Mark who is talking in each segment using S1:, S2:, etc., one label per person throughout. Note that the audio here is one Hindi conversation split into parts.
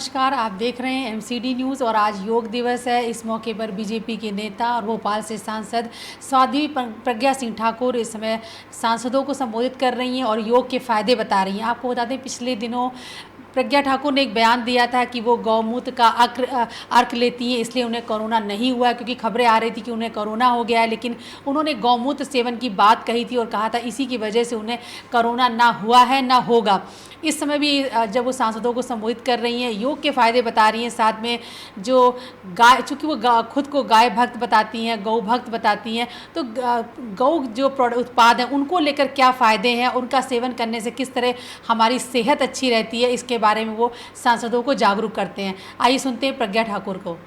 S1: नमस्कार, आप देख रहे हैं एमसीडी न्यूज़ और आज योग दिवस है। इस मौके पर बीजेपी के नेता और भोपाल से सांसद साध्वी प्रज्ञा सिंह ठाकुर इस समय सांसदों को संबोधित कर रही हैं और योग के फ़ायदे बता रही हैं। आपको बता दें, पिछले दिनों प्रज्ञा ठाकुर ने एक बयान दिया था कि वो गौमूत्र का अर्क लेती हैं, इसलिए उन्हें कोरोना नहीं हुआ, क्योंकि खबरें आ रही थी कि उन्हें कोरोना हो गया है। लेकिन उन्होंने गौमूत्र सेवन की बात कही थी और कहा था इसी की वजह से उन्हें कोरोना ना हुआ है ना होगा। इस समय भी जब वो सांसदों को संबोधित कर रही हैं, योग के फ़ायदे बता रही हैं, साथ में जो गाय, चूँकि वो खुद को गाय भक्त बताती हैं, गौ भक्त बताती हैं, तो गौ जो उत्पाद हैं उनको लेकर क्या फ़ायदे हैं, उनका सेवन करने से किस तरह हमारी सेहत अच्छी रहती है, इसके बारे में वो सांसदों को जागरूक करते हैं। आइए सुनते हैं प्रज्ञा ठाकुर को।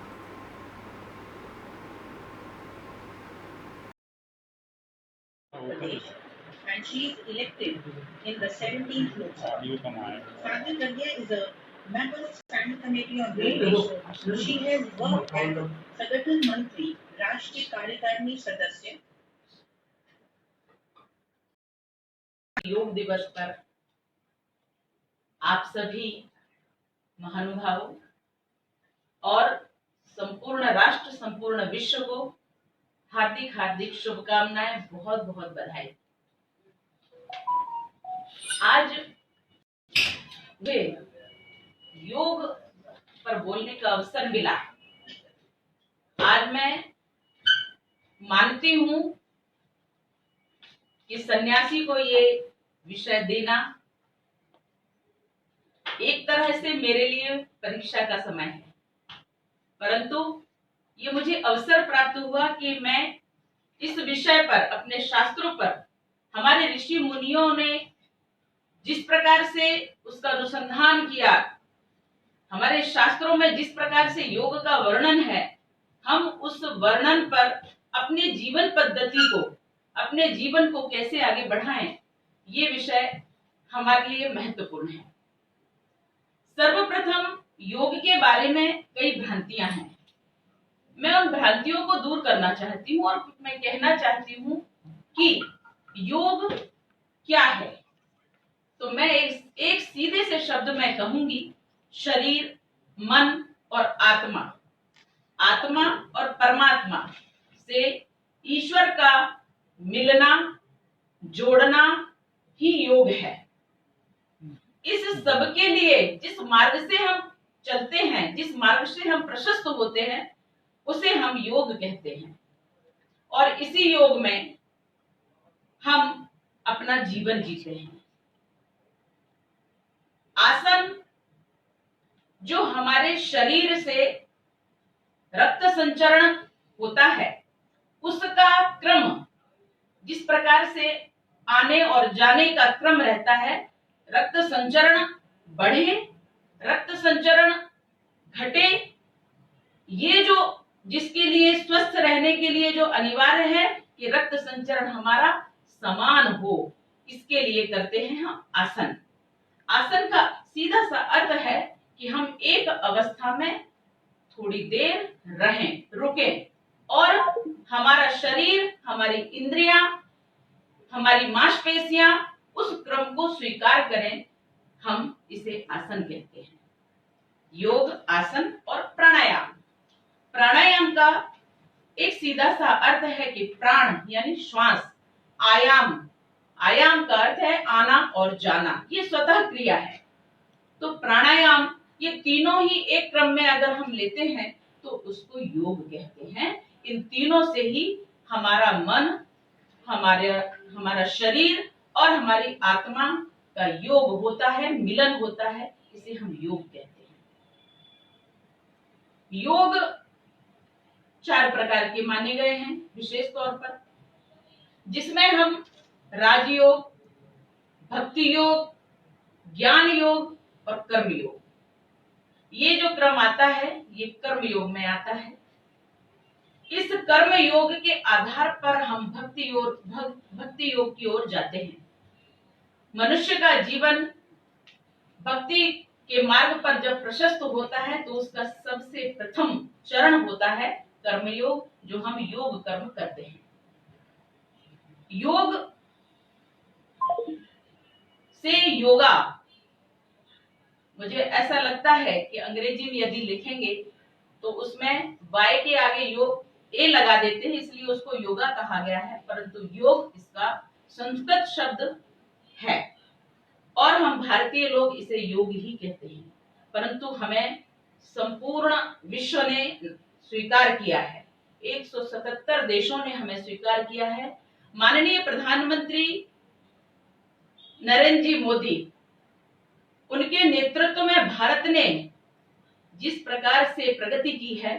S2: And she is elected in the 17th Lok Sabha. Sadhvi Pragya is a member of Standing Committee on Regulation. She has worked as Sangathan Mantri, Rashtriya कार्यकारिणी सदस्य। योग दिवस पर आप सभी महानुभावों और संपूर्ण राष्ट्र, संपूर्ण विश्व को हार्दिक हार्दिक शुभकामनाएं, बहुत बहुत बधाई। आज वे योग पर बोलने का अवसर मिला। आज मैं मानती हूं कि सन्यासी को ये विषय देना एक तरह से मेरे लिए परीक्षा का समय है, परंतु ये मुझे अवसर प्राप्त हुआ कि मैं इस विषय पर, अपने शास्त्रों पर, हमारे ऋषि मुनियों ने जिस प्रकार से उसका अनुसंधान किया, हमारे शास्त्रों में जिस प्रकार से योग का वर्णन है, हम उस वर्णन पर अपने जीवन पद्धति को, अपने जीवन को कैसे आगे बढ़ाएं, ये विषय हमारे लिए महत्वपूर्ण है। सर्वप्रथम योग के बारे में कई भ्रांतियां हैं। मैं उन भ्रांतियों को दूर करना चाहती हूँ और मैं कहना चाहती हूँ कि योग क्या है। तो मैं एक सीधे से शब्द में कहूंगी, शरीर, मन और आत्मा, आत्मा और परमात्मा से ईश्वर का मिलना, जोड़ना ही योग है। इस सब के लिए जिस मार्ग से हम चलते हैं, जिस मार्ग से हम प्रशस्त होते हैं, उसे हम योग कहते हैं। और इसी योग में हम अपना जीवन जीते हैं। आसन जो हमारे शरीर से रक्त संचरण होता है, उसका क्रम जिस प्रकार से आने और जाने का क्रम रहता है, रक्त संचरण बढ़े, रक्त संचरण घटे, ये जो जिसके लिए, स्वस्थ रहने के लिए जो अनिवार्य है कि रक्त संचरण हमारा समान हो, इसके लिए करते हैं हम आसन। आसन का सीधा सा अर्थ है कि हम एक अवस्था में थोड़ी देर रहें, रुकें और हमारा शरीर, हमारी इंद्रियां, हमारी मांसपेशियां उस क्रम को स्वीकार करें। हम इसे आसन कहते हैं। योग, आसन और प्राणायाम। प्राणायाम का एक सीधा सा अर्थ है कि प्राण यानी श्वास, आयाम, आयाम का अर्थ है आना और जाना, ये स्वतः क्रिया है। तो प्राणायाम, ये तीनों ही एक क्रम में अगर हम लेते हैं तो उसको योग कहते हैं। इन तीनों से ही हमारा मन, हमारा शरीर और हमारी आत्मा का योग होता है, मिलन होता है, इसे हम योग कहते हैं। योग 4 प्रकार के माने गए हैं विशेष तौर पर, जिसमें हम राजयोग, भक्ति योग, ज्ञान योग और कर्म योग, ये जो क्रम आता है, ये कर्म योग में आता है। इस कर्म योग के आधार पर हम भक्ति योग की ओर जाते हैं। मनुष्य का जीवन भक्ति के मार्ग पर जब प्रशस्त होता है तो उसका सबसे प्रथम चरण होता है कर्मयोग, जो हम योग कर्म करते हैं। योग से योगा, मुझे ऐसा लगता है कि अंग्रेजी में यदि लिखेंगे तो उसमें वाय के आगे योग ए लगा देते हैं, इसलिए उसको योगा कहा गया है, परंतु योग इसका संस्कृत शब्द है और हम भारतीय लोग इसे योग ही कहते हैं। परंतु हमें संपूर्ण विश्व ने स्वीकार किया है, 177 देशों ने हमें स्वीकार किया है। माननीय प्रधानमंत्री नरेंद्र जी मोदी, उनके नेतृत्व में भारत ने जिस प्रकार से प्रगति की है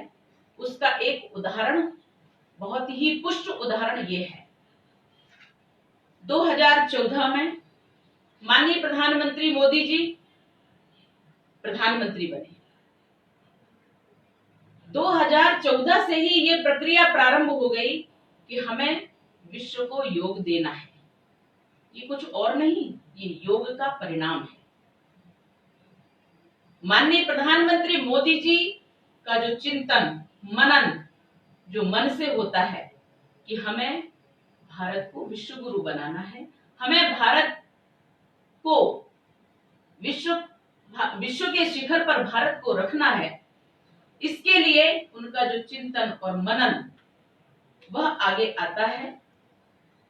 S2: उसका एक उदाहरण, बहुत ही पुष्ट उदाहरण ये है। 2014 में माननीय प्रधानमंत्री मोदी जी प्रधानमंत्री बने। 2014 से ही ये प्रक्रिया प्रारंभ हो गई कि हमें विश्व को योग देना है। ये कुछ और नहीं, ये योग का परिणाम है। माननीय प्रधानमंत्री मोदी जी का जो चिंतन मनन जो मन से होता है कि हमें भारत को विश्व गुरु बनाना है, हमें भारत को विश्व के शिखर पर भारत को रखना है, इसके लिए उनका जो चिंतन और मनन वह आगे आता है।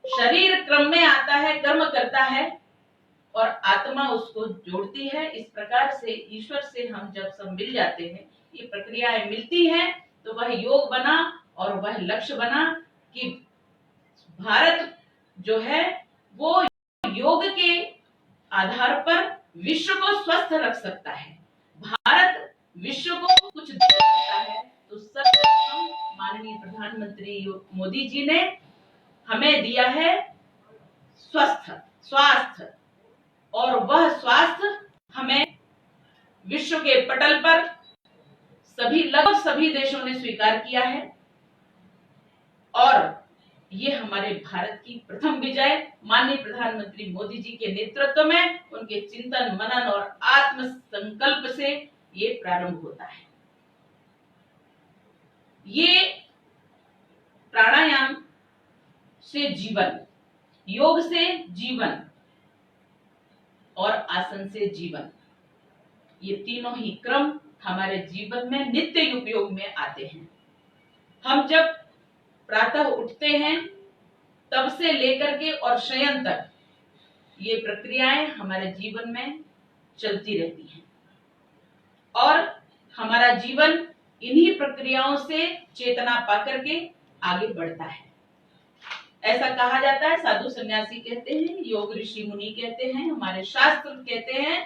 S2: शरीर क्रम में आता है, कर्म करता है और आत्मा उसको जोड़ती है। इस प्रकार से ईश्वर से हम जब सब मिल जाते हैं, ये प्रक्रियाएं मिलती हैं, तो वह योग बना और वह लक्ष्य बना कि भारत जो है वो योग के आधार पर विश्व को स्वस्थ रख सकता है। भारत विश्व को कुछ दे सकता है, तो सर्वप्रथम माननीय प्रधानमंत्री मोदी जी ने हमें दिया है स्वास्थ्य, और वह स्वास्थ्य हमें विश्व के पटल पर लगभग सभी देशों ने स्वीकार किया है और ये हमारे भारत की प्रथम विजय माननीय प्रधानमंत्री मोदी जी के नेतृत्व में, उनके चिंतन मनन और आत्म संकल्प से ये प्रारंभ होता है। ये प्राणायाम से जीवन, योग से जीवन और आसन से जीवन, ये तीनों ही क्रम हमारे जीवन में नित्य उपयोग में आते हैं। हम जब प्रातः उठते हैं तब से लेकर के और शयन तक ये प्रक्रियाएं हमारे जीवन में चलती रहती हैं और हमारा जीवन इन्हीं प्रक्रियाओं से चेतना पाकर के आगे बढ़ता है। ऐसा कहा जाता है, साधु सन्यासी कहते हैं, योग ऋषि मुनि कहते हैं, हमारे शास्त्र कहते हैं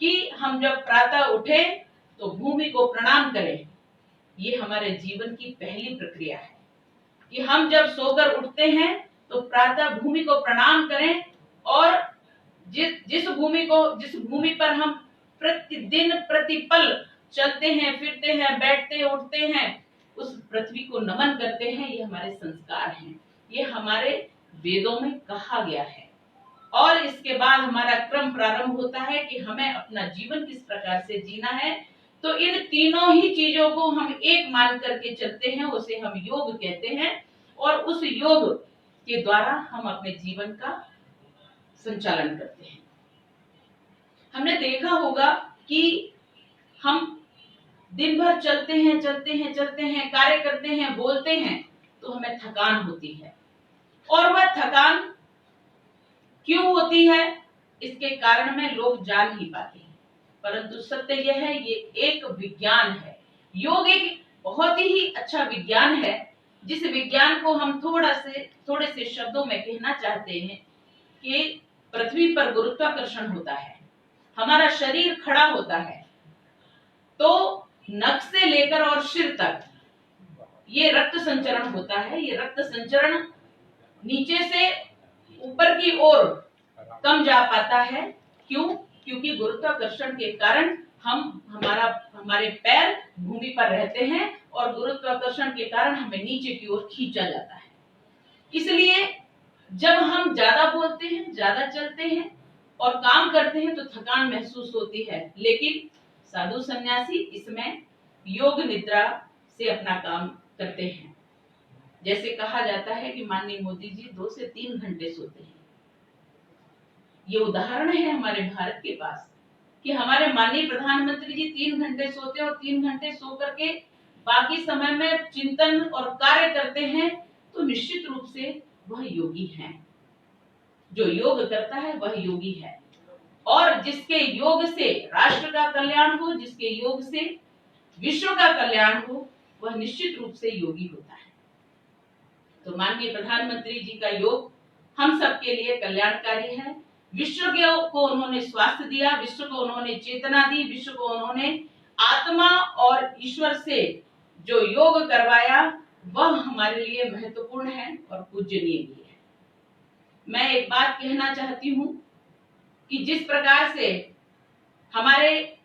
S2: कि हम जब प्रातः उठे तो भूमि को प्रणाम करें। ये हमारे जीवन की पहली प्रक्रिया है कि हम जब सोकर उठते हैं तो प्रातः भूमि को प्रणाम करें और जिस भूमि पर हम प्रतिदिन प्रतिपल चलते हैं, फिरते हैं, बैठते उठते हैं, उस पृथ्वी को नमन करते हैं। ये हमारे संस्कार हैं, ये हमारे वेदों में कहा गया है। और इसके बाद हमारा क्रम प्रारंभ होता है कि हमें अपना जीवन किस प्रकार से जीना है। तो इन तीनों ही चीजों को हम एक मान करके चलते हैं, उसे हम योग कहते हैं और उस योग के द्वारा हम अपने जीवन का संचालन करते हैं। हमने देखा होगा कि हम दिन भर चलते हैं, कार्य करते हैं, बोलते हैं, तो हमें थकान होती है। और वह थकान क्यों होती है, इसके कारण में लोग जान नहीं पाते हैं। परंतु सत्य यह है, ये एक विज्ञान है। योग एक बहुत ही अच्छा विज्ञान है, जिस विज्ञान को हम थोड़े से शब्दों में कहना चाहते हैं कि पृथ्वी पर गुरुत्वाकर्षण होता है, हमारा शरीर खड़ा होता है, तो नख से लेकर और सिर तक ये रक्त संचरण होता है। ये रक्त संचरण नीचे से ऊपर की ओर कम जा पाता है। क्यों? क्योंकि गुरुत्वाकर्षण के कारण हमारे पैर भूमि पर रहते हैं और गुरुत्वाकर्षण के कारण हमें नीचे की ओर खींचा जाता है। इसलिए जब हम ज्यादा बोलते हैं, ज्यादा चलते हैं और काम करते हैं तो थकान महसूस होती है, लेकिन साधु सन्यासी इसमें योग निद्रा से अपना काम करते हैं। जैसे कहा जाता है कि माननीय मोदी जी 2 से 3 घंटे सोते हैं। ये उदाहरण है हमारे भारत के पास। कि हमारे माननीय प्रधानमंत्री जी 3 घंटे सोते हैं और 3 घंटे सो करके बाकी समय में चिंतन और कार्य करते हैं, तो निश्चित रूप से वह योगी हैं। जो योग करता है वह योगी है, और जिसके योग से राष्ट्र का कल्याण हो, जिसके योग से विश्व का कल्याण हो, वह निश्चित रूप से योगी होता है। तो माननीय प्रधानमंत्री जी का योग हम सबके लिए कल्याणकारी है। विश्व को उन्होंने स्वास्थ्य दिया, विश्व को उन्होंने चेतना दी, विश्व को उन्होंने आत्मा और ईश्वर से जो योग करवाया, वह हमारे लिए महत्वपूर्ण है और पूजनीय भी है। मैं एक बात कहना चाहती हूँ कि जिस प्रकार से हमारे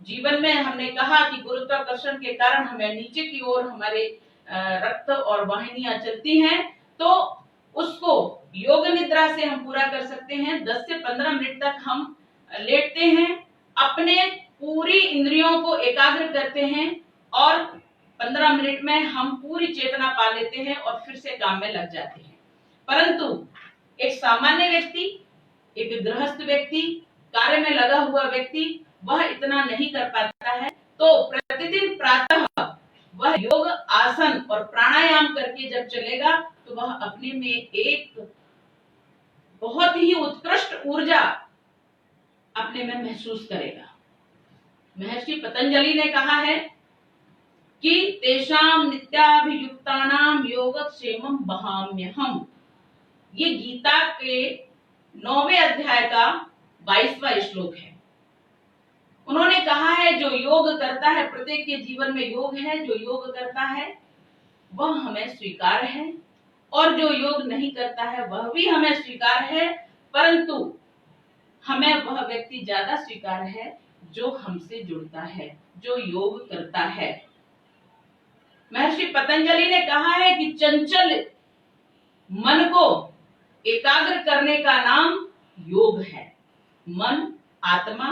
S2: जीवन में हमने कहा कि गुरुत्वाकर्षण के कारण हमें नीचे की ओर हमारे रक्त और वाहिनियां चलती हैं, तो उसको योग निद्रा से हम पूरा कर सकते हैं। 10 से 15 मिनट तक हम लेटते हैं, अपने पूरी इंद्रियों को एकाग्र करते हैं और 15 मिनट में हम पूरी चेतना पा लेते हैं और फिर से काम में लग जाते हैं। परंतु एक सामान्य व्यक्ति, एक गृहस्थ व्यक्ति, कार्य में लगा हुआ व्यक्ति, वह इतना नहीं कर पाता है। तो प्रतिदिन प्रातः वह योग, आसन और प्राणायाम करके जब चलेगा, तो वह अपने में एक बहुत ही उत्कृष्ट ऊर्जा अपने में महसूस करेगा। महर्षि पतंजलि ने कहा है कि तेषाम नित्याभियुक्तानाम योगक्षेमं वहाम्यहम्। ये गीता के 9वें अध्याय का 22वां श्लोक है। उन्होंने कहा है जो योग करता है, प्रत्येक के जीवन में योग है, जो योग करता है वह हमें स्वीकार है, और जो योग नहीं करता है वह भी हमें स्वीकार है, परंतु हमें वह व्यक्ति ज्यादा स्वीकार है जो हमसे जुड़ता है, जो योग करता है। महर्षि पतंजलि ने कहा है कि चंचल मन को एकाग्र करने का नाम योग है। मन, आत्मा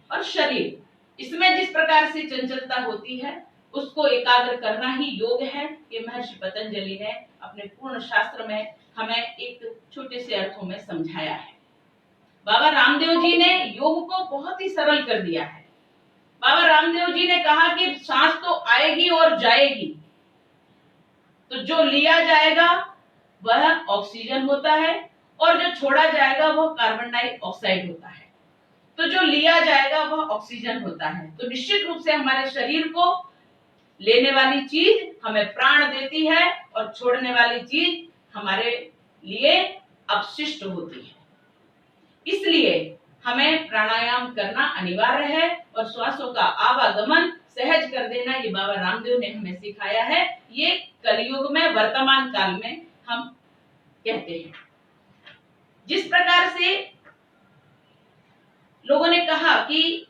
S2: और शरीर, इसमें जिस प्रकार से चंचलता होती है उसको एकाग्र करना ही योग है। ये महर्षि पतंजलि ने अपने पूर्ण शास्त्र में हमें एक छोटे से अर्थों में समझाया है। बाबा रामदेव जी ने योग को बहुत ही सरल कर दिया है। बाबा रामदेव जी ने कहा कि सांस तो आएगी और जाएगी, तो जो लिया जाएगा वह ऑक्सीजन होता है और जो छोड़ा जाएगा वह कार्बन डाइऑक्साइड होता है। तो जो लिया जाएगा वह ऑक्सीजन होता है। तो निश्चित रूप से हमारे शरीर को लेने वाली चीज हमें प्राण देती है और छोड़ने वाली चीज हमारे लिए अपशिष्ट होती है। इसलिए हमें प्राणायाम करना अनिवार्य है और श्वासों का आवागमन सहज कर देना, ये बाबा रामदेव ने हमें सिखाया है। ये कलयुग में, वर्तमान काल में हम कहते हैं। जिस प्रकार से लोगों ने कहा कि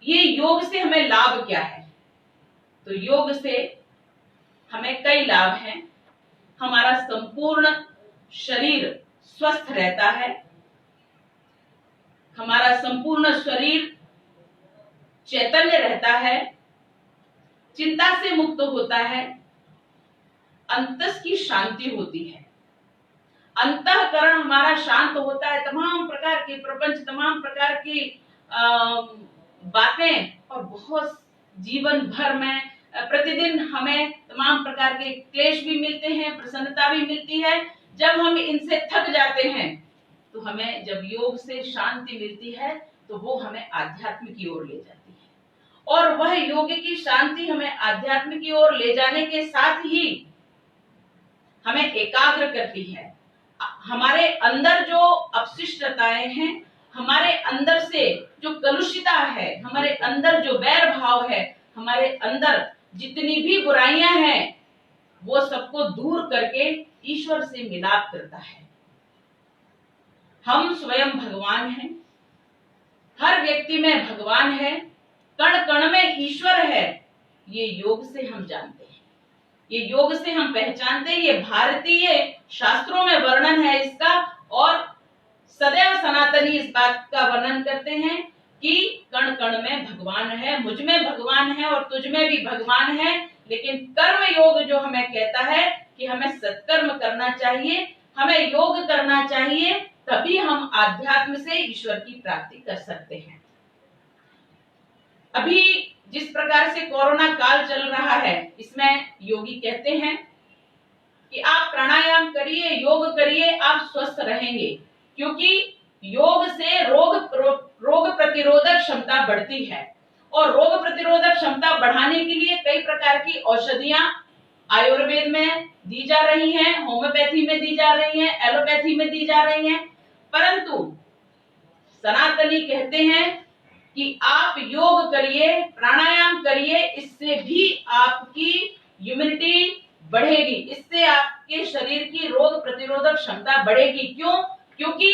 S2: ये योग से हमें लाभ क्या है, तो योग से हमें कई लाभ हैं। हमारा संपूर्ण शरीर स्वस्थ रहता है, हमारा संपूर्ण शरीर चैतन्य रहता है, चिंता से मुक्त होता है, अंतस की शांति होती है, अंतःकरण हमारा शांत होता है। तमाम प्रकार के प्रपंच, तमाम प्रकार की बातें और बहुत जीवन भर में प्रतिदिन हमें तमाम प्रकार के क्लेश भी मिलते हैं, प्रसन्नता भी मिलती है। जब हम इनसे थक जाते हैं तो हमें जब योग से शांति मिलती है तो वो हमें आध्यात्म की ओर ले जाती है, और वह योग की शांति हमें आध्यात्म की ओर ले जाने के साथ ही हमें एकाग्र करती है। हमारे अंदर जो अपशिष्टताएं हैं, हमारे अंदर से जो कलुषिता है, हमारे अंदर जो वैर भाव है, हमारे अंदर जितनी भी बुराइयां हैं, वो सबको दूर करके ईश्वर से मिलाप करता है। हम स्वयं भगवान हैं, हर व्यक्ति में भगवान है, कण कण में ईश्वर है। ये योग से हम जानते हैं, ये योग से हम पहचानते हैं। ये भारतीय शास्त्रों में वर्णन है इसका, और सदैव सनातनी इस बात का वर्णन करते हैं कि कण कण में भगवान है, मुझ में भगवान है और तुझ में भी भगवान है। लेकिन कर्म योग जो हमें कहता है कि हमें सत्कर्म करना चाहिए, हमें योग करना चाहिए, तभी हम आध्यात्म से ईश्वर की प्राप्ति कर सकते हैं। अभी जिस प्रकार से कोरोना काल चल रहा है, इसमें योगी कहते हैं कि आप प्राणायाम करिए, योग करिए, आप स्वस्थ रहेंगे, क्योंकि योग से रोग प्रतिरोधक क्षमता बढ़ती है और रोग प्रतिरोधक क्षमता बढ़ाने के लिए कई प्रकार की औषधियां आयुर्वेद में दी जा रही हैं, होम्योपैथी में दी जा रही हैं, एलोपैथी में दी जा रही हैं, परंतु सनातनी कहते हैं कि आप योग करिए, प्राणायाम करिए, इससे भी आपकी इम्यूनिटी बढ़ेगी, इससे आपके शरीर की रोग प्रतिरोधक क्षमता बढ़ेगी। क्यों? क्योंकि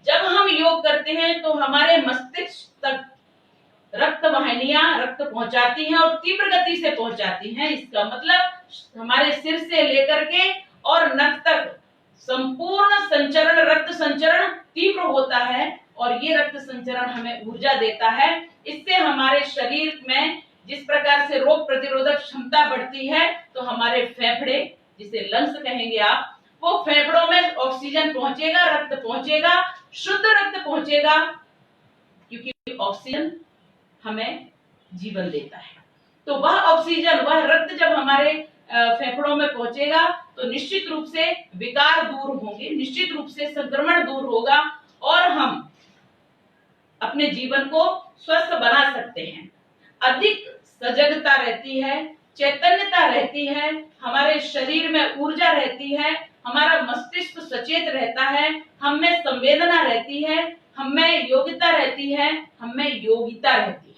S2: जब हम योग करते हैं तो हमारे मस्तिष्क तक रक्त वाहिनियां रक्त पहुंचाती हैं और तीव्र गति से पहुंचाती हैं। इसका मतलब हमारे सिर से लेकर के और नख तक संपूर्ण संचरण, रक्त संचरण तीव्र होता है और ये रक्त संचरण हमें ऊर्जा देता है। इससे हमारे शरीर में जिस प्रकार से रोग प्रतिरोधक क्षमता बढ़ती है, तो हमारे फेफड़े, जिसे लंग्स कहेंगे आप, वो फेफड़ों में ऑक्सीजन पहुंचेगा, रक्त पहुंचेगा, शुद्ध रक्त पहुंचेगा, क्योंकि ऑक्सीजन हमें जीवन देता है। तो वह ऑक्सीजन, वह रक्त जब हमारे फेफड़ों में पहुंचेगा तो निश्चित रूप से विकार दूर होंगे, निश्चित रूप से संक्रमण दूर होगा और हम अपने जीवन को स्वस्थ बना सकते हैं। अधिक सजगता रहती है, चैतन्यता रहती है, हमारे शरीर में ऊर्जा रहती है, हमारा मस्तिष्क सचेत रहता है, हम में संवेदना रहती है, हम में योग्यता रहती है, हम में योगिता रहती है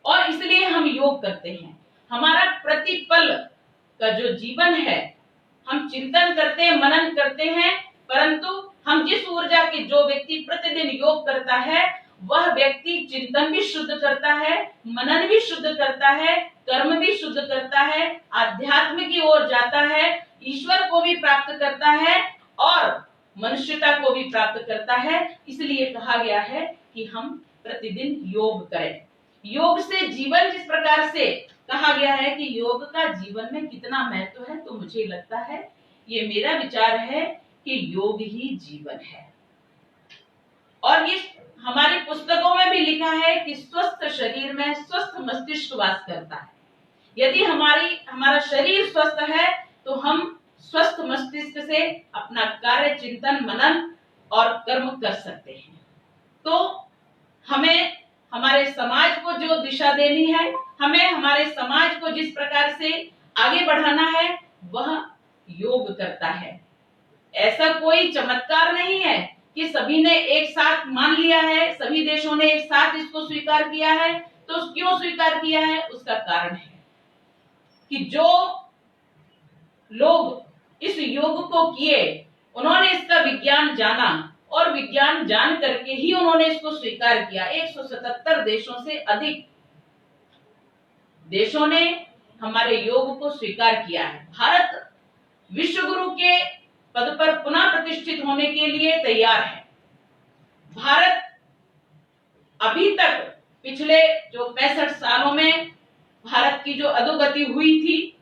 S2: और इसलिए हम योग करते हैं। हमारा प्रतिपल का जो जीवन है, हम चिंतन करते हैं, मनन करते हैं, परंतु हम जिस ऊर्जा के, जो व्यक्ति प्रतिदिन योग करता है, वह व्यक्ति चिंतन भी शुद्ध करता है, मनन भी शुद्ध करता है, कर्म भी शुद्ध करता है, आध्यात्म की ओर जाता है, ईश्वर को भी प्राप्त करता है और मनुष्यता को भी प्राप्त करता है। इसलिए कहा गया है कि हम प्रतिदिन योग करें। योग से जीवन, जिस प्रकार से कहा गया है कि योग का जीवन में कितना महत्व है, तो मुझे लगता है, ये मेरा विचार है कि योग ही जीवन है। और ये हमारी पुस्तकों में भी लिखा है कि स्वस्थ शरीर में स्वस्थ मस्तिष्क वास करता है। यदि हमारा शरीर स्वस्थ है तो हम स्वस्थ मस्तिष्क से अपना कार्य, चिंतन, मनन और कर्म कर सकते हैं। तो हमें हमारे समाज को जो दिशा देनी है, हमें हमारे समाज को जिस प्रकार से आगे बढ़ाना है, वह योग करता है। ऐसा कोई चमत्कार नहीं है कि सभी ने एक साथ मान लिया है, सभी देशों ने एक साथ इसको स्वीकार किया है। तो क्यों स्वीकार किया है? उसका कारण है कि जो लोग इस योग को किए, उन्होंने इसका विज्ञान जाना और विज्ञान जान करके ही उन्होंने इसको स्वीकार किया। 177 देशों से अधिक देशों ने हमारे योग को स्वीकार किया है। भारत विश्व गुरु के पद पर पुनः प्रतिष्ठित होने के लिए तैयार है। भारत अभी तक पिछले जो 65 सालों में भारत की जो अधोगति हुई थी,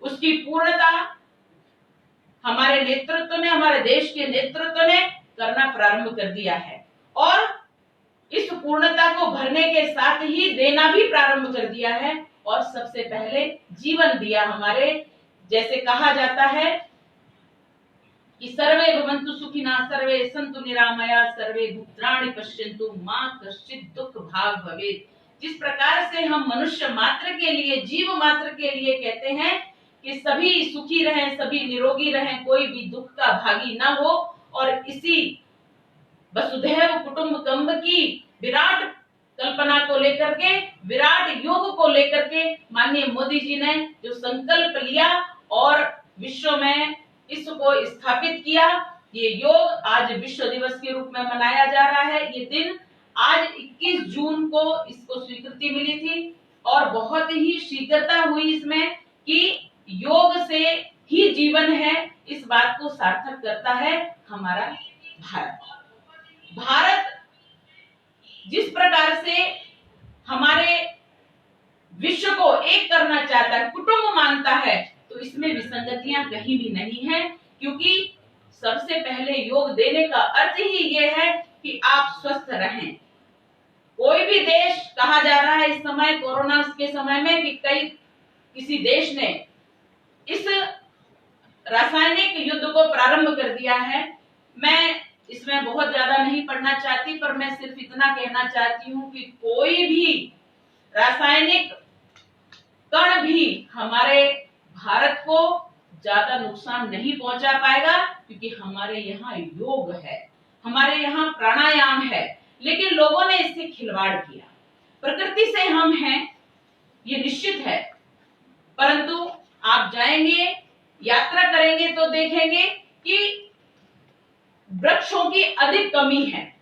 S2: उसकी पूर्णता हमारे नेतृत्व ने, हमारे देश के नेतृत्व ने करना प्रारंभ कर दिया है और इस पूर्णता को भरने के साथ ही देना भी प्रारंभ कर दिया है और सबसे पहले जीवन दिया हमारे। जैसे कहा जाता है कि सर्वे भवन्तु सुखिनः, सर्वे सन्तु निरामया, सर्वे भद्राणि पश्यन्तु मा कश्चित् दुःख भाग् भवेत्। जिस प्रकार से हम मनुष्य मात्र के लिए, जीव मात्र के लिए कहते हैं कि सभी सुखी रहें, सभी निरोगी रहें, कोई भी दुख का भागी ना हो, और इसी वसुधैव कुटुम्बकम की विराट कल्पना को लेकर के, विराट योग को लेकर के माननीय मोदी जी ने जो संकल्प लिया और विश्व में इसको स्थापित किया, ये योग आज विश्व दिवस के रूप में मनाया जा रहा है। ये दिन आज 21 जून को इसको स्वीकृति मिली थी और बहुत ही शीघ्रता हुई इसमें कि योग से ही जीवन है। इस बात को सार्थक करता है हमारा भारत। भारत जिस प्रकार से हमारे विश्व को एक करना चाहता है, कुटुंब मानता है, तो इसमें विसंगतियां कहीं भी नहीं है, क्योंकि सबसे पहले योग देने का अर्थ ही ये है कि आप स्वस्थ रहें। कोई भी देश कहा जा रहा है इस समय कोरोना के समय में कि किसी देश ने इस रासायनिक युद्ध को प्रारंभ कर दिया है। मैं इसमें बहुत ज्यादा नहीं पढ़ना चाहती, पर मैं सिर्फ इतना कहना चाहती हूँ कि कोई भी रासायनिक कण भी हमारे भारत को ज्यादा नुकसान नहीं पहुंचा पाएगा, क्योंकि हमारे यहाँ योग है, हमारे यहाँ प्राणायाम है। लेकिन लोगों ने इससे खिलवाड़ किया। प्रकृति से हम हैं, ये निश्चित है, परंतु आप जाएंगे, यात्रा करेंगे तो देखेंगे कि वृक्षों की अधिक कमी है,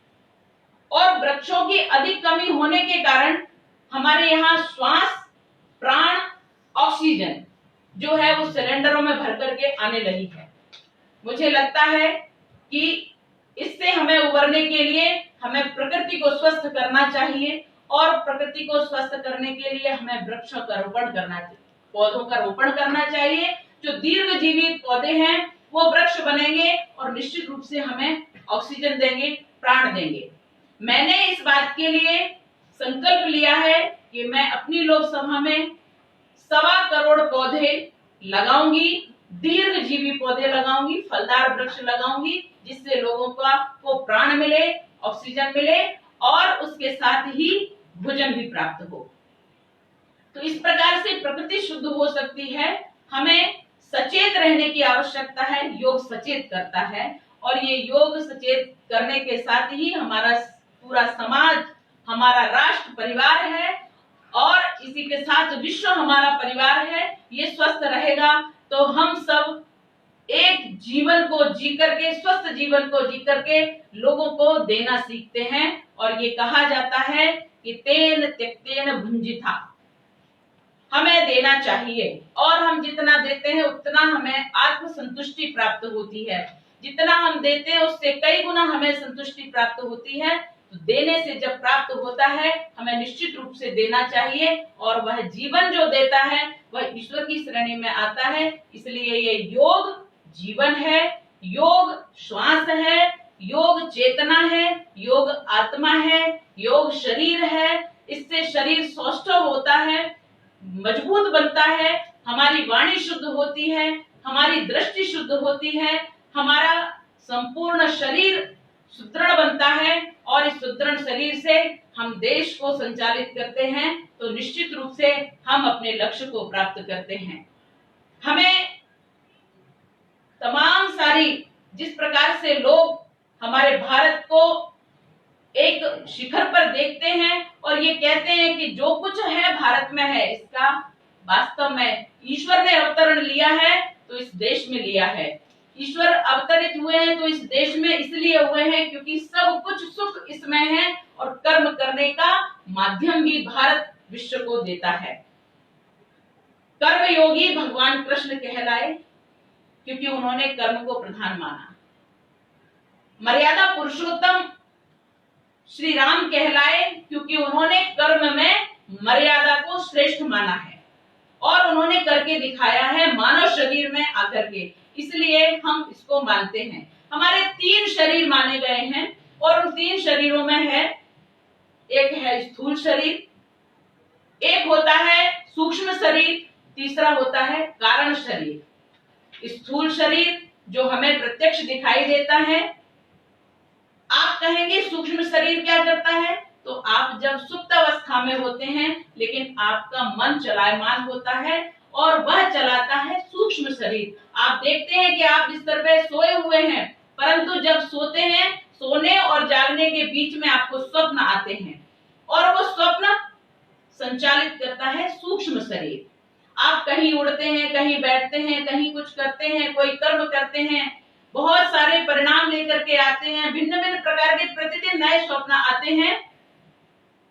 S2: और वृक्षों की अधिक कमी होने के कारण हमारे यहाँ श्वास, प्राण, ऑक्सीजन जो है वो सिलेंडरों में भर करके आने लगी है। मुझे लगता है कि इससे हमें उबरने के लिए हमें प्रकृति को स्वस्थ करना चाहिए, और प्रकृति को स्वस्थ करने के लिए हमें वृक्षों का रोपण करना चाहिए, पौधों का रोपण करना चाहिए। जो दीर्घजीवी पौधे हैं वो वृक्ष बनेंगे और निश्चित रूप से हमें ऑक्सीजन देंगे, प्राण देंगे। मैंने इस बात के लिए संकल्प लिया है कि मैं अपनी लोकसभा में 1.25 करोड़ पौधे लगाऊंगी, दीर्घजीवी पौधे लगाऊंगी, फलदार वृक्ष लगाऊंगी, जिससे लोगों को प्राण मिले, ऑक्सीजन मिले और उसके साथ ही भोजन भी प्राप्त हो। तो इस प्रकार से प्रकृति शुद्ध हो सकती है। हमें सचेत रहने की आवश्यकता है। योग सचेत करता है, और ये योग सचेत करने के साथ ही हमारा पूरा समाज, हमारा राष्ट्र परिवार है, और इसी के साथ विश्व हमारा परिवार है। ये स्वस्थ रहेगा तो हम सब एक जीवन को जी करके, स्वस्थ जीवन को जी करके लोगों को देना सीखते हैं। और ये कहा जाता है कि तेन त्यक्तेन भुंजिता, हमें देना चाहिए, और हम जितना देते हैं उतना हमें आत्म संतुष्टि प्राप्त होती है। जितना हम देते हैं उससे कई गुना हमें संतुष्टि प्राप्त होती है। तो देने से जब प्राप्त होता है, हमें निश्चित रूप से देना चाहिए, और वह जीवन जो देता है वह ईश्वर की श्रेणी में आता है। इसलिए ये योग जीवन है, योग श्वास है, योग चेतना है, योग आत्मा है, योग शरीर है। इससे शरीर स्वस्थ होता है, मजबूत बनता है, हमारी वाणी शुद्ध होती है, हमारी दृष्टि शुद्ध होती है, हमारा संपूर्ण शरीर सुदृढ़ बनता है, और इस सुदृढ़ शरीर से हम देश को संचालित करते हैं। तो निश्चित रूप से हम अपने लक्ष्य को प्राप्त करते हैं। हमें तमाम सारी, जिस प्रकार से लोग हमारे भारत को एक शिखर पर देखते हैं और ये कहते हैं कि जो कुछ है भारत में है, इसका वास्तव में ईश्वर ने अवतरण लिया है तो इस देश में लिया है। ईश्वर अवतरित हुए हैं तो इस देश में इसलिए हुए हैं क्योंकि सब कुछ सुख इसमें है, और कर्म करने का माध्यम भी भारत विश्व को देता है। कर्म योगी भगवान कृष्ण कहलाए क्योंकि उन्होंने कर्म को प्रधान माना। मर्यादा पुरुषोत्तम श्री राम कहलाए क्योंकि उन्होंने कर्म में मर्यादा को श्रेष्ठ माना है, और उन्होंने करके दिखाया है मानव शरीर में आकर के, इसलिए हम इसको मानते हैं। हमारे 3 शरीर माने गए हैं, और उन 3 शरीरों में है, एक है स्थूल शरीर, एक होता है सूक्ष्म शरीर, तीसरा होता है कारण शरीर। स्थूल शरीर जो हमें प्रत्यक्ष दिखाई देता है। आप कहेंगे सूक्ष्म शरीर क्या करता है? तो आप जब सुप्त अवस्था में होते हैं, लेकिन आपका मन चलायमान होता है और वह चलाता है सूक्ष्म शरीर। आप देखते हैं कि आप बिस्तर पे सोए हुए हैं, परंतु जब सोते हैं, सोने और जागने के बीच में आपको स्वप्न आते हैं, और वो स्वप्न संचालित करता है सूक्ष्म शरीर। आप कहीं उड़ते हैं, कहीं बैठते हैं, कहीं कुछ करते हैं, कोई कर्म करते हैं, बहुत सारे परिणाम लेकर के आते हैं, भिन्न भिन्न प्रकार के प्रतिदिन नए स्वप्न आते हैं।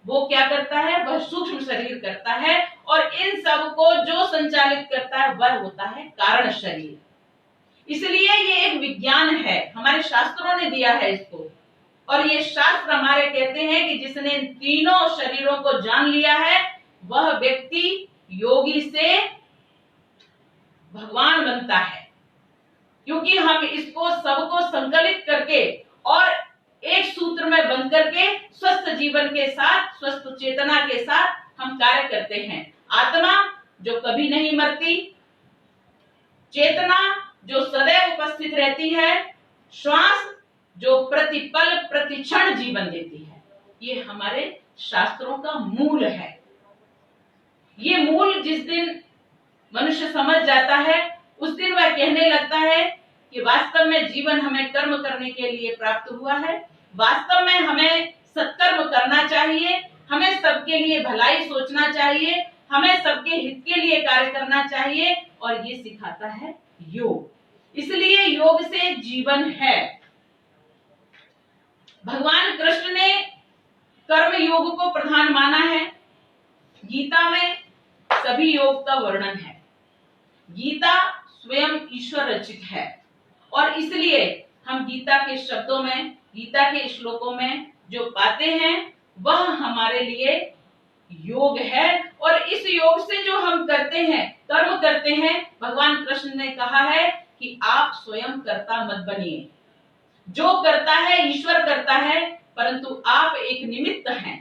S2: वो क्या करता है? वह सूक्ष्म शरीर करता है, और इन सब को जो संचालित करता है वह होता है कारण शरीर। इसलिए ये एक विज्ञान है, हमारे शास्त्रों ने दिया है इसको, और ये शास्त्र हमारे कहते हैं कि जिसने इन तीनों शरीरों को जान लिया है वह व्यक्ति योगी से भगवान बनता है, क्योंकि हम इसको सबको संकलित करके और एक सूत्र में बंध करके स्वस्थ जीवन के साथ, स्वस्थ चेतना के साथ हम कार्य करते हैं। आत्मा जो कभी नहीं मरती, चेतना जो सदैव उपस्थित रहती है, श्वास जो प्रतिपल प्रतिक्षण जीवन देती है, ये हमारे शास्त्रों का मूल है। ये मूल जिस दिन मनुष्य समझ जाता है, उस दिन वह कहने लगता है कि वास्तव में जीवन हमें कर्म करने के लिए प्राप्त हुआ है, वास्तव में हमें सत्कर्म करना चाहिए, हमें सबके लिए भलाई सोचना चाहिए, हमें सबके हित के लिए कार्य करना चाहिए, और ये सिखाता है योग। इसलिए योग से जीवन है। भगवान कृष्ण ने कर्म योग को प्रधान माना है। गीता में सभी योग का वर्णन है। गीता स्वयं ईश्वर रचित है, और इसलिए हम गीता के शब्दों में, गीता के श्लोकों में जो पाते हैं वह हमारे लिए योग है। और इस योग से जो हम करते हैं, कर्म करते हैं, भगवान कृष्ण ने कहा है कि आप स्वयं कर्ता मत बनिए। जो करता है ईश्वर करता है, परंतु आप एक निमित्त हैं।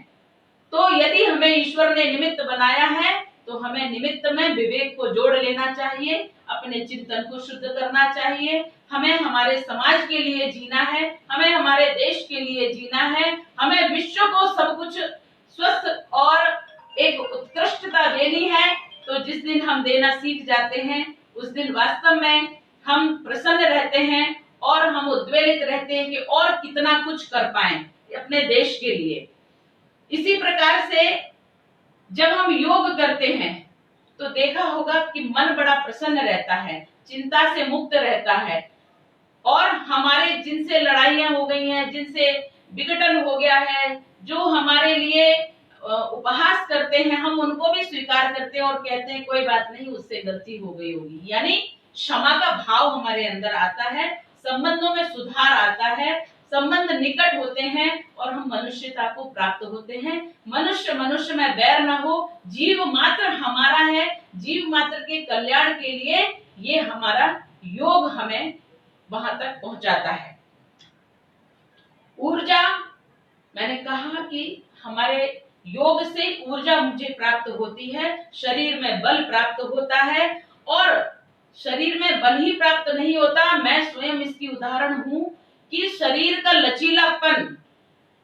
S2: तो यदि हमें ईश्वर ने निमित्त बनाया है तो हमें निमित्त में विवेक को जोड़ लेना चाहिए, अपने चिंतन को शुद्ध करना चाहिए। हमें हमारे समाज के लिए जीना है, हमें हमारे देश के लिए जीना है, हमें विश्व को सब कुछ स्वस्थ और एक उत्कृष्टता देनी है। तो जिस दिन हम देना सीख जाते हैं, उस दिन वास्तव में हम प्रसन्न रहते हैं और हम उद्वेलित रहते हैं कि और कितना कुछ कर पाएं अपने देश के लिए। इसी प्रकार से जब हम योग करते हैं तो देखा होगा कि मन बड़ा प्रसन्न रहता है, चिंता से मुक्त रहता है, और हमारे जिनसे लड़ाइयां हो गई हैं, जिनसे विघटन हो गया है, जो हमारे लिए उपहास करते हैं, हम उनको भी स्वीकार करते हैं और कहते हैं कोई बात नहीं, उससे गलती हो गई होगी। यानी क्षमा का भाव हमारे अंदर आता है, संबंधों में सुधार आता है, संबंध निकट होते हैं और हम मनुष्यता को प्राप्त होते हैं। मनुष्य मनुष्य में बैर न हो, जीव मात्र हमारा है, जीव मात्र के कल्याण के लिए ये हमारा योग हमें वहां तक पहुंचाता है। ऊर्जा, मैंने कहा कि हमारे योग से ऊर्जा मुझे प्राप्त होती है, शरीर में बल प्राप्त होता है। और शरीर में बल ही प्राप्त नहीं होता, मैं स्वयं इसकी उदाहरण हूं कि शरीर का लचीलापन,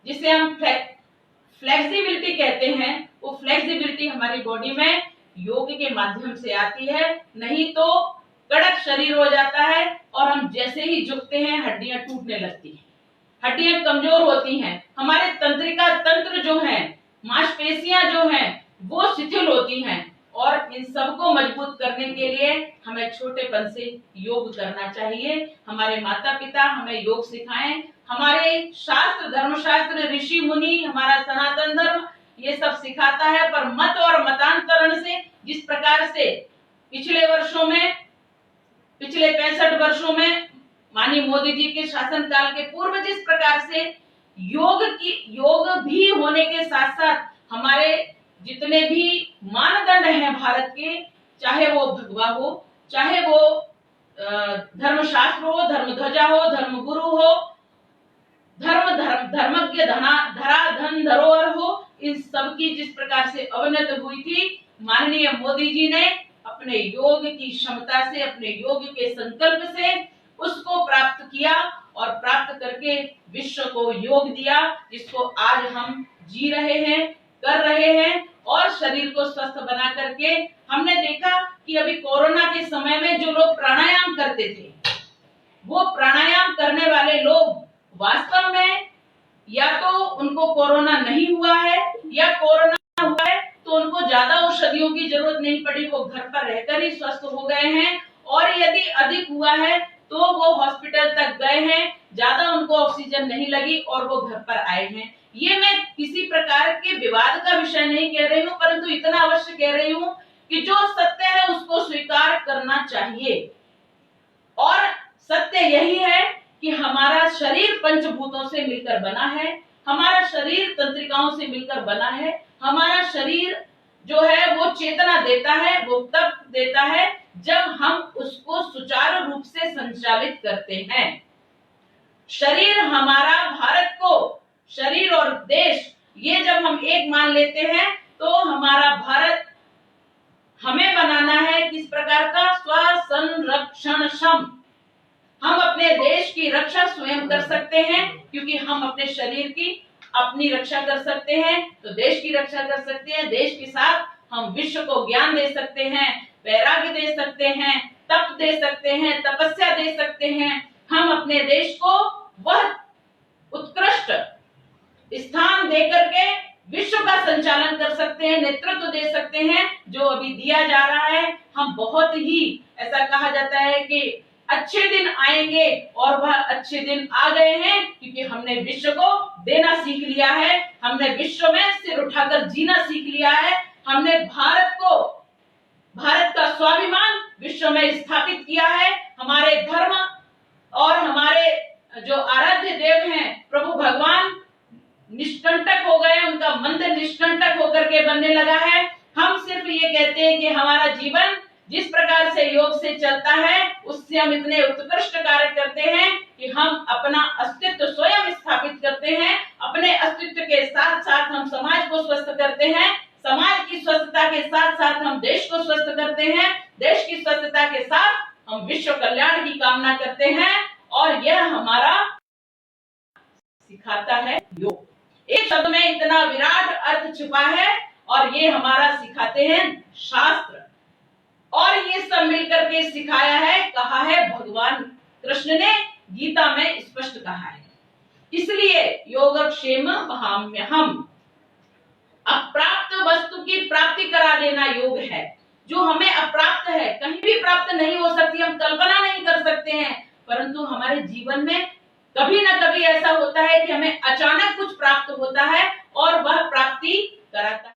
S2: जिसे हम फ्लेक्सिबिलिटी कहते हैं, वो फ्लेक्सिबिलिटी हमारी बॉडी में योग के माध्यम से आती है। नहीं तो कड़क शरीर हो जाता है और हम जैसे ही झुकते हैं हड्डियां टूटने लगती हैं, हड्डियां कमजोर होती हैं, हमारे तंत्रिका तंत्र जो हैं, मांसपेशियां जो हैं, वो शिथिल होती हैं। और इन सबको मजबूत करने के लिए हमें छोटेपन से योग करना चाहिए। हमारे माता पिता हमें योग सिखाएं, हमारे शास्त्र, धर्मशास्त्र, ऋषि मुनि, हमारा सनातन धर्म ये सब सिखाता है। पर मत और मतांतरण से, जिस प्रकार से पिछले 65 वर्षों में माननीय मोदी जी के शासनकाल के पूर्व जिस प्रकार से योग भी होने के साथ साथ हमारे जितने भी मानदंड हैं भारत के, चाहे वो भगवा हो, चाहे वो धर्मशास्त्र हो, धर्मध्वजा हो, धर्मगुरु हो, धर्मज्ञ धरा धन धरोहर हो, इन सब की जिस प्रकार से अवनति हुई थी, माननीय मोदी जी ने अपने योग की क्षमता से, अपने योग के संकल्प से उसको प्राप्त किया और प्राप्त करके विश्व को योग दिया, जिसको आज हम जी रहे हैं, कर रहे हैं। और शरीर को स्वस्थ बना करके हमने देखा कि अभी कोरोना के समय में जो लोग प्राणायाम करते थे, वो प्राणायाम करने वाले लोग वास्तव में या तो उनको कोरोना नहीं हुआ है, या कोरोना हुआ है तो उनको ज्यादा औषधियों की जरूरत नहीं पड़ी, वो घर पर रहकर ही स्वस्थ हो गए हैं। और यदि अधिक हुआ है तो वो हॉस्पिटल तक गए हैं, ज्यादा उनको ऑक्सीजन नहीं लगी और वो घर पर आए हैं। ये मैं किसी प्रकार के विवाद का विषय नहीं कह रही हूँ, परंतु इतना अवश्य कह रही हूँ कि जो सत्य है उसको स्वीकार करना चाहिए। और सत्य यही है कि हमारा शरीर पंचभूतों से मिलकर बना है, हमारा शरीर तंत्रिकाओं से मिलकर बना है, हमारा शरीर जो है वो चेतना देता है, वो तब देता है जब हम उसको सुचारू रूप से संचालित करते हैं। शरीर हमारा भारत को शरीर और देश, ये जब हम एक मान लेते हैं तो हमारा भारत हमें बनाना है किस प्रकार का स्वसंरक्षणक्षम। हम अपने देश की रक्षा स्वयं कर सकते हैं, क्योंकि हम अपने शरीर की अपनी रक्षा कर सकते हैं तो देश की रक्षा कर सकते हैं। देश के साथ हम विश्व को ज्ञान दे सकते हैं, वैराग्य दे सकते हैं, तप दे सकते हैं, तपस्या दे सकते हैं। हम अपने देश को वह उत्कृष्ट स्थान दे करके विश्व का संचालन कर सकते हैं, नेतृत्व दे सकते हैं जो अभी दिया जा रहा है। हम बहुत ही, ऐसा कहा जाता है कि अच्छे दिन आएंगे और वह अच्छे दिन आ गए हैं, क्योंकि हमने विश्व को देना सीख लिया है, हमने विश्व में सिर उठाकर जीना सीख लिया है, हमने भारत का स्वाभिमान विश्व में स्थापित किया है। हमारे धर्म और हमारे जो आराध्य देव हैं प्रभु भगवान निष्कंटक हो गए, उनका मंदिर निष्कंटक होकर के बनने लगा है। हम सिर्फ ये कहते हैं कि हमारा जीवन जिस प्रकार से योग से चलता है उससे हम इतने उत्कृष्ट कार्य करते हैं कि हम अपना अस्तित्व स्वयं स्थापित करते हैं। अपने अस्तित्व के साथ साथ हम समाज को स्वस्थ करते हैं, समाज की स्वस्थता के साथ साथ हम देश को स्वस्थ करते हैं, देश की स्वस्थता के साथ हम विश्व कल्याण की कामना करते हैं। और यह हमारा सिखाता है योग। एक शब्द में इतना विराट अर्थ छुपा है और ये हमारा सिखाते हैं शास्त्र, और ये सब मिलकर के सिखाया है, कहा है भगवान कृष्ण ने गीता में स्पष्ट कहा है। इसलिए योगक्षेम वहाम्यहम्, अप्राप्त वस्तु की प्राप्ति करा देना योग है। जो हमें अप्राप्त है, कहीं भी प्राप्त नहीं हो सकती, हम कल्पना नहीं कर सकते हैं, परंतु हमारे जीवन में कभी ना कभी ऐसा होता है कि हमें अचानक कुछ प्राप्त होता है और वह प्राप्ति कराता है।